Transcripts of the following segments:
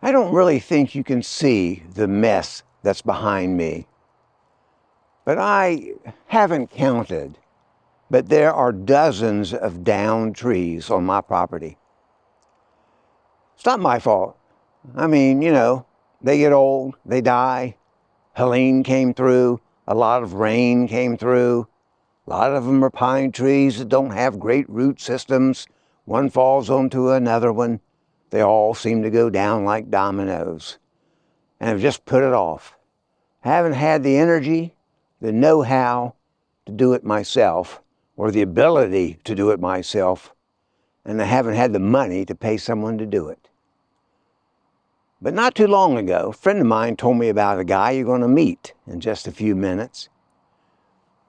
I don't really think you can see the mess that's behind me, but I haven't counted, but there are dozens of downed trees on my property. It's not my fault. I mean, they get old, they die. Helene came through, a lot of rain came through. A lot of them are pine trees that don't have great root systems. One falls onto another one. They all seem to go down like dominoes. And I've just put it off. I haven't had the energy, the know-how to do it myself, or the ability to do it myself, and I haven't had the money to pay someone to do it. But not too long ago, a friend of mine told me about a guy you're going to meet in just a few minutes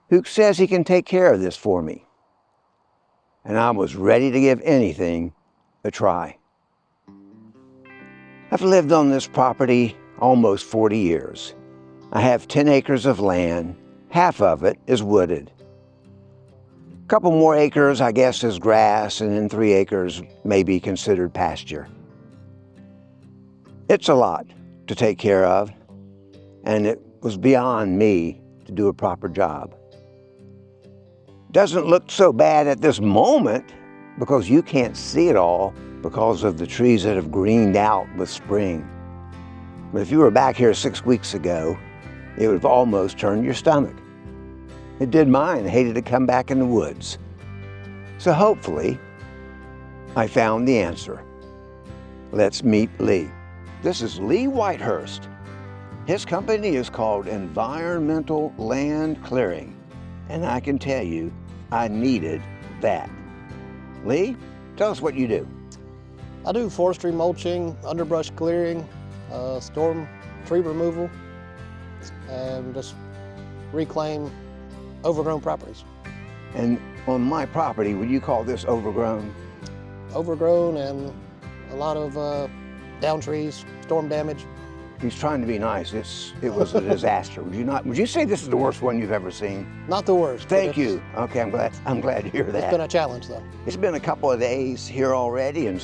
who says he can take care of this for me. And I was ready to give anything a try. I've lived on this property almost 40 years. I have 10 acres of land. Half of it is wooded. A couple more acres, I guess, is grass, and then 3 acres may be considered pasture. It's a lot to take care of, and it was beyond me to do a proper job. Doesn't look so bad at this moment because you can't see it all because of the trees that have greened out with spring. But if you were back here 6 weeks ago, it would have almost turned your stomach. It did mine. I hated to come back in the woods. So hopefully, I found the answer. Let's meet Lee. This is Lee Whitehurst. His company is called Environmental Land Clearing, and I can tell you, I needed that. Lee, tell us what you do. I do forestry mulching, underbrush clearing, storm tree removal, and just reclaim overgrown properties. And on my property, would you call this overgrown? Overgrown and a lot of down trees, storm damage. He's trying to be nice. It was a disaster. Would you say this is the worst one you've ever seen? Not the worst. Thank you. Okay, I'm glad to hear that. It's been a challenge though. It's been a couple of days here already and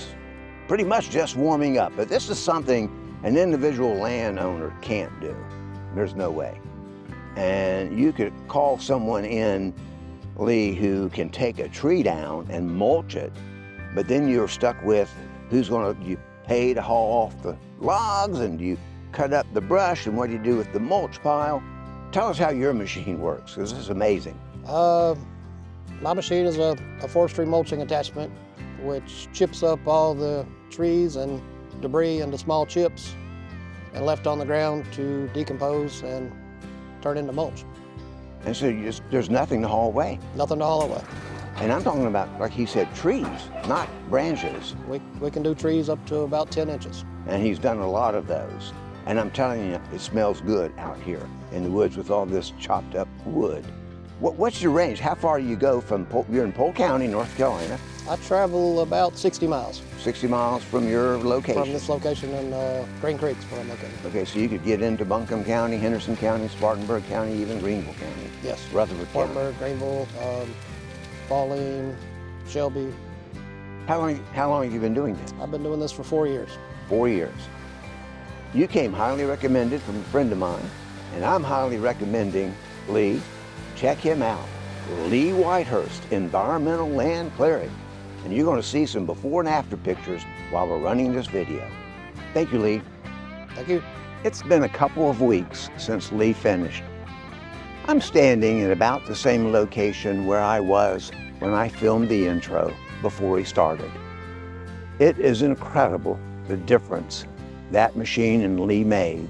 pretty much just warming up. But this is something an individual landowner can't do. There's no way. And you could call someone in, Lee, who can take a tree down and mulch it, but then you're stuck with you pay to haul off the logs, and you cut up the brush, and what do you do with the mulch pile? Tell us how your machine works, because this is amazing. My machine is a forestry mulching attachment, which chips up all the trees and debris into small chips and left on the ground to decompose and turn into mulch. And so there's nothing to haul away. Nothing to haul away. And I'm talking about, like he said, trees, not branches. We can do trees up to about 10 inches. And he's done a lot of those. And I'm telling you, it smells good out here in the woods with all this chopped up wood. What's your range? How far do you go from, you're in Polk County, North Carolina. I travel about 60 miles. 60 miles from your location? From this location in Green Creek, where I'm located. Okay, so you could get into Buncombe County, Henderson County, Spartanburg County, even Greenville County. Yes. Rutherford County. Spartanburg, Greenville, Pauline, Shelby. How long have you been doing this? I've been doing this for 4 years. 4 years. You came highly recommended from a friend of mine, and I'm highly recommending Lee. Check him out. Lee Whitehurst, Environmental Land Clearing. And you're going to see some before and after pictures while we're running this video. Thank you, Lee. Thank you. It's been a couple of weeks since Lee finished. I'm standing at about the same location where I was when I filmed the intro before he started. It is incredible the difference that machine and Lee made.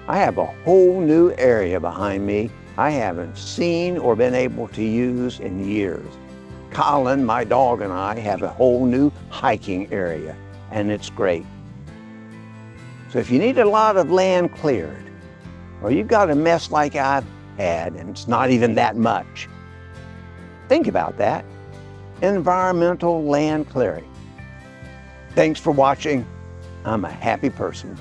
I have a whole new area behind me I haven't seen or been able to use in years. Colin, my dog, and I have a whole new hiking area, and it's great. So if you need a lot of land cleared, or you've got a mess like I've had, and it's not even that much, think about that. Environmental land clearing. Thanks for watching. I'm a happy person.